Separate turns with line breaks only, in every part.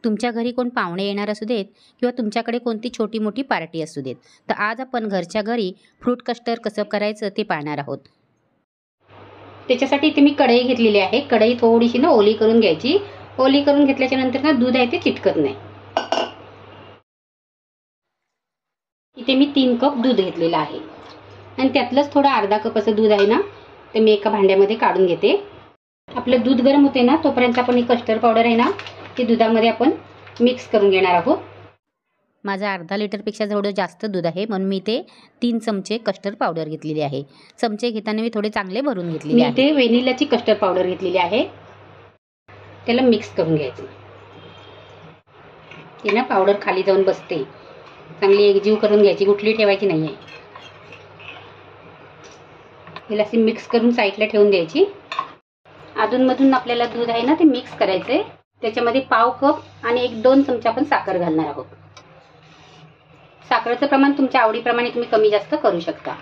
तुमच्या घरी कोण पाहुणे येणार असू देत किंवा तुमच्याकडे कोणती छोटी मोठी पार्टी असू देत, तर आज आपण घरच्या घरी फ्रूट कस्टर्ड कसं करायचं ते पाहणार आहोत. त्याच्यासाठी इथे मी कढई घेतलेली आहे. कढई थोडीशी ना ओली करून घ्यायची. ओली करून घेतल्याच्या नंतर ना दूध आहे ते चिटकत नाही. इथे मी 3 कप दूध घेतलेलं आहे आणि त्यातलंच थोडं अर्धा कप असं दूध आहे ना, ते मी एका भांड्यामध्ये काढून घेते. आपलं दूध गरम होते ना, तोपर्यंत आपण ही कस्टर्ड पावडर आहे ना, ती दुधामध्ये आपण मिक्स करून घेणार आहोत. माझं अर्धा लिटरपेक्षा थोडं जास्त दूध आहे, म्हणून मी ते 3 चमचे कस्टर्ड पावडर घेतलेली आहे. चमचे घेताना मी थोडे चांगले भरून घेतलेले आहे. मी ते व्हॅनिलाची कस्टर्ड पावडर घेतलेली आहे. त्याला मिक्स करून घ्यायचं. ते ना पावडर खाली जाऊन बसते. चांगली एकजीव करून घ्यायची, गुठली ठेवायची नाहीये. हिला अशी मिक्स करून साईडला ठेवून द्यायची. अधूनमधून आपल्याला दूध आहे ना ते मिक्स करायचंय. त्याच्यामध्ये पाव कप आणि 1-2 चमचे आपण साखर घालणार आहोत. साखरेचं प्रमाण तुमच्या आवडीप्रमाणे तुम्ही कमी जास्त करू शकता.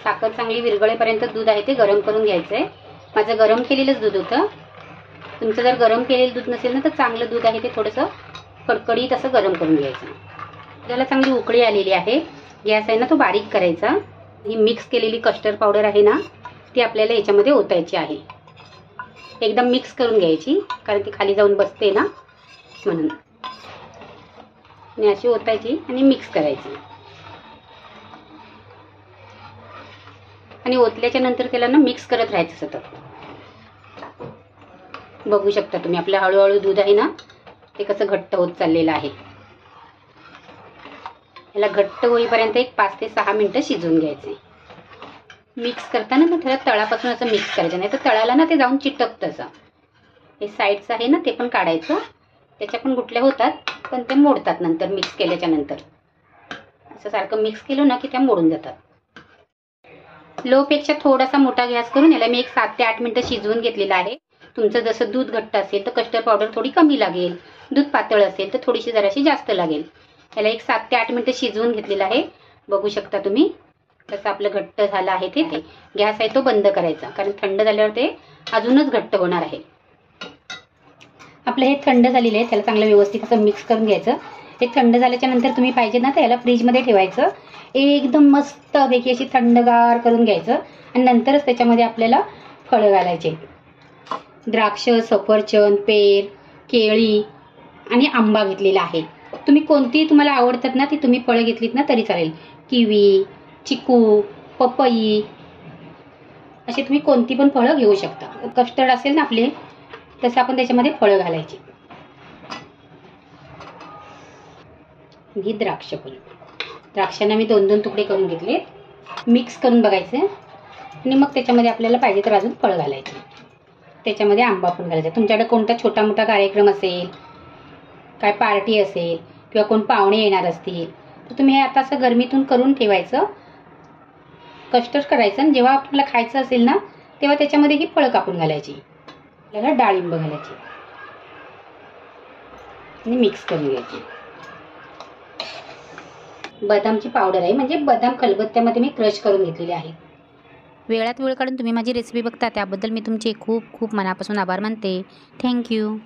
साखर चांगली विरघळेपर्यंत दूध आहे ते गरम करून घ्यायचंय. माझं गरम केलेलंच दूध होतं. तुमचं जर गरम केलेलं दूध नसेल ना तर चांगलं दूध आहे ते थोडंसं कडकडीत असं गरम करून घ्यायचं. त्याला चांगली उकळी आलेली आहे. गॅस आहे ना तो बारीक करायचा. ही मिक्स केलेली कस्टर्ड पावडर आहे ना ती आपल्याला याच्यामध्ये ओतायची आहे. एकदम मिक्स करून घ्यायची, कारण ती खाली जाऊन बसते ना म्हणून. आणि अशी ओतायची आणि मिक्स करायची. आणि ओतल्याच्या नंतर त्याला ना मिक्स करत राहायचं सतत. बघू शकता तुम्ही आपलं हळूहळू दूध आहे ना ते कसं घट्ट होत चाललेलं आहे. याला घट्ट होईपर्यंत एक 5 ते 6 मिनिटं शिजवून घ्यायचे. मिक्स करताना ना त्याला तळापासून असं मिक्स करायचं, नाही तर तळाला ना ते जाऊन चिटकतं असं. हे साईडचं आहे ना ते पण काढायचं. त्याच्या पण गुठल्या होतात, पण ते मोडतात नंतर मिक्स केल्याच्या नंतर. असं सारखं मिक्स केलं ना की त्या मोडून जातात. लोपेक्षा थोडासा मोठा गॅस करून याला मी एक 7 ते 8 मिनिटं शिजवून घेतलेलं आहे. तुमचं जसं दूध घट्ट असेल तर कस्टर्ड पावडर थोडी कमी लागेल. दूध पातळ असेल तर थोडीशी जराशी जास्त लागेल. याला एक 7 ते 8 मिनिटं शिजवून घेतलेलं आहे. बघू शकता तुम्ही कसं आपलं घट्ट झालं आहे ते. गॅस आहे तो बंद करायचा, कारण थंड झाल्यावर ते अजूनच घट्ट होणार आहे. आपलं हे थंड झालेलं आहे. त्याला चांगलं व्यवस्थित असं मिक्स करून घ्यायचं. हे थंड झाल्याच्या नंतर तुम्ही पाहिजे ना तर याला फ्रीजमध्ये ठेवायचं. एकदम मस्तपैकी अशी थंडगार करून घ्यायचं आणि नंतरच त्याच्यामध्ये आपल्याला फळं घालायचे. द्राक्ष, सफरचंद, पेर, केळी आणि आंबा घेतलेला आहे. तुम्ही कोणती तुम्हाला आवडतात ना ती तुम्ही फळं घेतलीत ना तरी चालेल. किवी, चिकू, पपई अशी तुम्ही कोणती पण फळं घेऊ शकता. कस्टर्ड असेल ना आपले तसं आपण त्याच्यामध्ये फळं घालायची. ही द्राक्ष पण, द्राक्षांना मी 2-2 तुकडे करून घेतले. मिक्स करून बघायचे आणि मग त्याच्यामध्ये आपल्याला पाहिजे तर अजून फळं घालायचे. त्याच्यामध्ये आंबा पण घालायचा. तुमच्याकडे कोणता छोटा मोठा कार्यक्रम असेल, काय पार्टी असेल किंवा कोण पाहुणे येणार असतील तर तुम्ही हे आता असं गरमीतून करून ठेवायचं. कस्टर्ड करायचं आणि जेव्हा आपल्याला खायचं असेल ना तेव्हा त्याच्यामध्ये ही फळं कापून घालायची. आपल्याला डाळिंब घालायची आणि मिक्स करून घ्यायची. बदामची पावडर आहे, म्हणजे बदाम खलबत्त्यामध्ये मी क्रश करून घेतलेले आहे. वेळात वेळ काढून तुम्ही माझी रेसिपी बघता त्याबद्दल मी तुमचे खूप खूप मनापासून आभार मानते. थँक्यू.